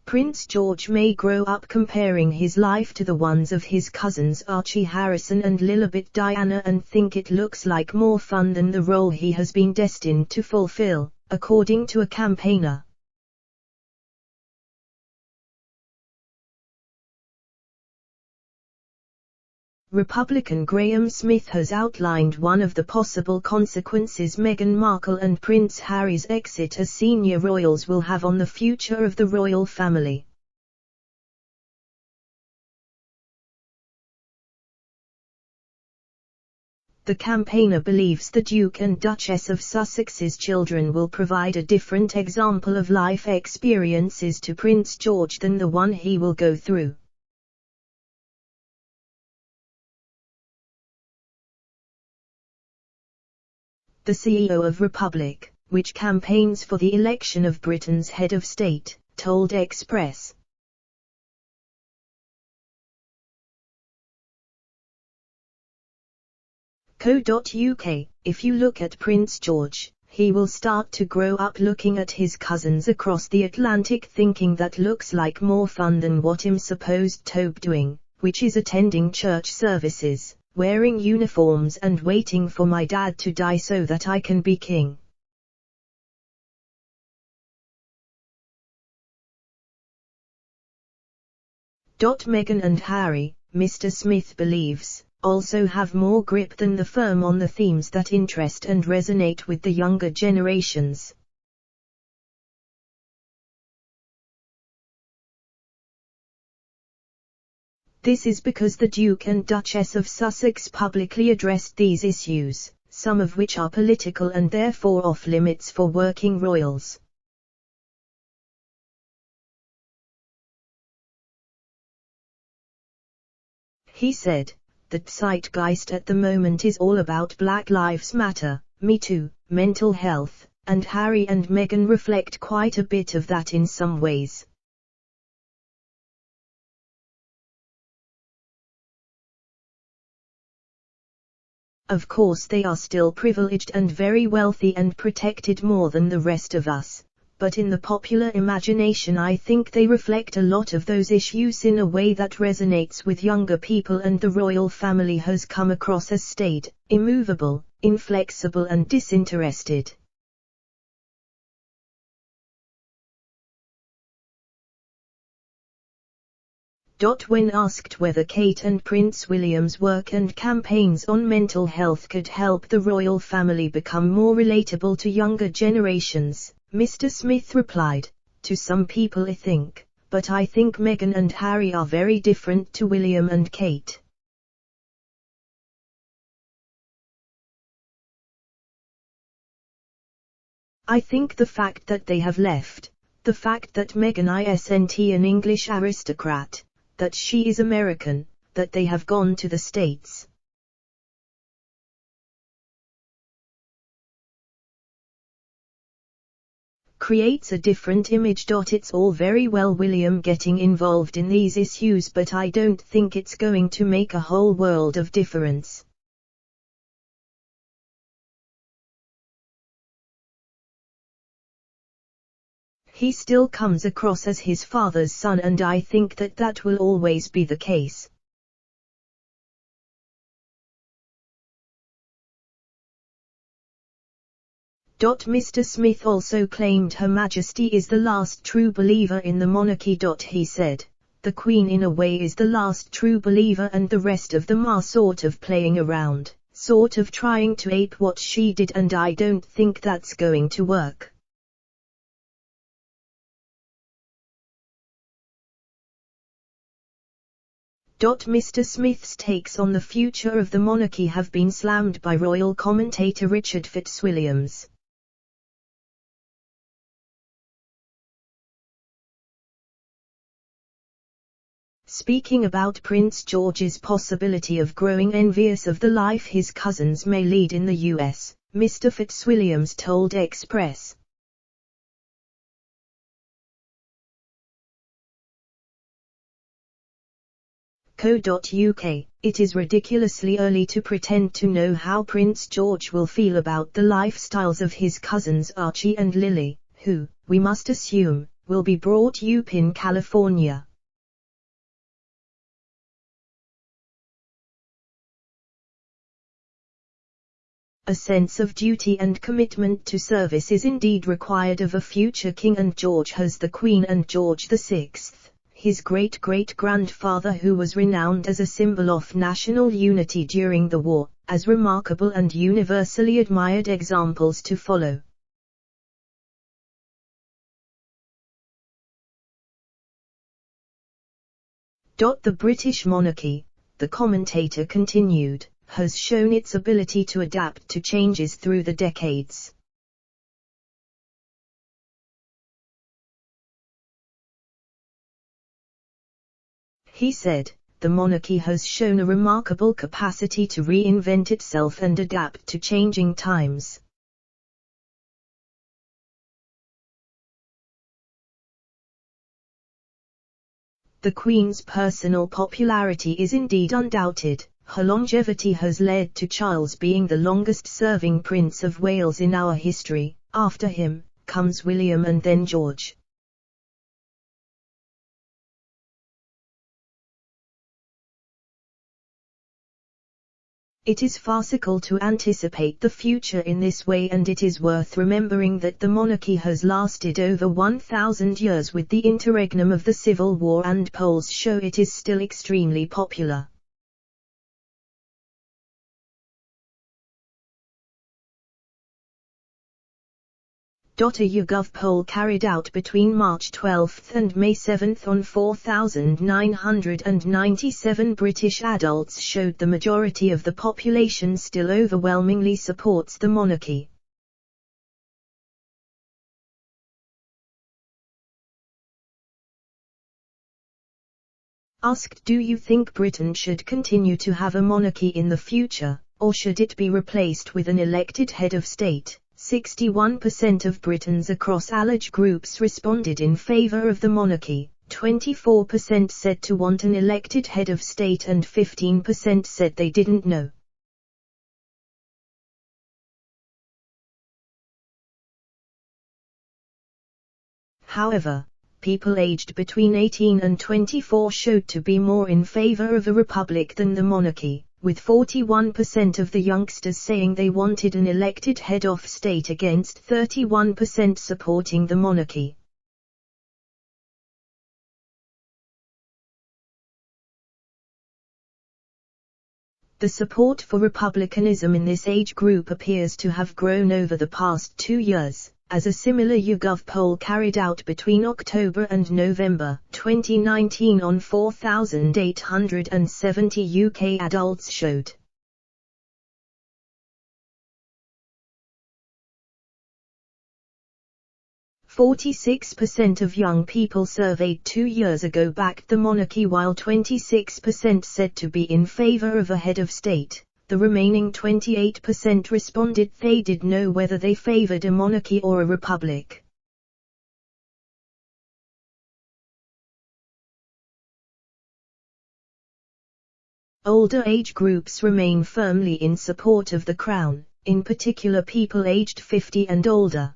Prince George may grow up comparing his life to the ones of his cousins Archie Harrison and Lilibet Diana and think it looks like more fun than the role he has been destined to fulfill, according to a campaigner. Republican Graham Smith has outlined one of the possible consequences Meghan Markle and Prince Harry's exit as senior royals will have on the future of the royal family. The campaigner believes the Duke and Duchess of Sussex's children will provide a different example of life experiences to Prince George than the one he will go through. The CEO of Republic, which campaigns for the election of Britain's head of state, told Express. .co.uk, if you look at Prince George, he will start to grow up looking at his cousins across the Atlantic thinking that looks like more fun than what I'm supposed to be doing, which is attending church services, wearing uniforms and waiting for my dad to die so that I can be king. Meghan and Harry, Mr. Smith believes, also have more grip than the firm on the themes that interest and resonate with the younger generations. This is because the Duke and Duchess of Sussex publicly addressed these issues, some of which are political and therefore off-limits for working royals. He said, "The zeitgeist at the moment is all about Black Lives Matter, Me Too, mental health, and Harry and Meghan reflect quite a bit of that in some ways." Of course they are still privileged and very wealthy and protected more than the rest of us, but in the popular imagination I think they reflect a lot of those issues in a way that resonates with younger people, and the royal family has come across as staid, immovable, inflexible and disinterested. When asked whether Kate and Prince William's work and campaigns on mental health could help the royal family become more relatable to younger generations, Mr. Smith replied, "To some people I think, but I think Meghan and Harry are very different to William and Kate. I think the fact that they have left, the fact that Meghan isn't an English aristocrat, that she is American, that they have gone to the States. Creates a different image. It's all very well William getting involved in these issues, but I don't think it's going to make a whole world of difference. He still comes across as his father's son, and I think that will always be the case. Mr. Smith also claimed Her Majesty is the last true believer in the monarchy. He said, "The Queen in a way is the last true believer and the rest of them are sort of playing around, sort of trying to ape what she did, and I don't think that's going to work." Mr. Smith's takes on the future of the monarchy have been slammed by royal commentator Richard Fitzwilliams. Speaking about Prince George's possibility of growing envious of the life his cousins may lead in the US, Mr. Fitzwilliams told Express. .co.uk, it is ridiculously early to pretend to know how Prince George will feel about the lifestyles of his cousins Archie and Lili, who, we must assume, will be brought up in California. A sense of duty and commitment to service is indeed required of a future king, and George has the Queen and George VI, his great-great-grandfather, who was renowned as a symbol of national unity during the war, as remarkable and universally admired examples to follow. The British monarchy, the commentator continued, has shown its ability to adapt to changes through the decades. He said, the monarchy has shown a remarkable capacity to reinvent itself and adapt to changing times. The Queen's personal popularity is indeed undoubted. Her longevity has led to Charles being the longest-serving Prince of Wales in our history. After him, comes William and then George. It is farcical to anticipate the future in this way, and it is worth remembering that the monarchy has lasted over 1,000 years with the interregnum of the Civil War, and polls show it is still extremely popular. A YouGov poll carried out between March 12 and May 7 on 4,997 British adults showed the majority of the population still overwhelmingly supports the monarchy. Asked, do you think Britain should continue to have a monarchy in the future, or should it be replaced with an elected head of state? 61% of Britons across age groups responded in favor of the monarchy, 24% said to want an elected head of state, and 15% said they didn't know. However, people aged between 18 and 24 showed to be more in favor of a republic than the monarchy, with 41% of the youngsters saying they wanted an elected head of state against 31% supporting the monarchy. The support for republicanism in this age group appears to have grown over the past 2 years, as a similar YouGov poll carried out between October and November 2019 on 4,870 UK adults showed. "46% of young people surveyed 2 years ago backed the monarchy, while 26% said to be in favor of a head of state. The remaining 28% responded they did know whether they favored a monarchy or a republic." Older age groups remain firmly in support of the crown, in particular people aged 50 and older.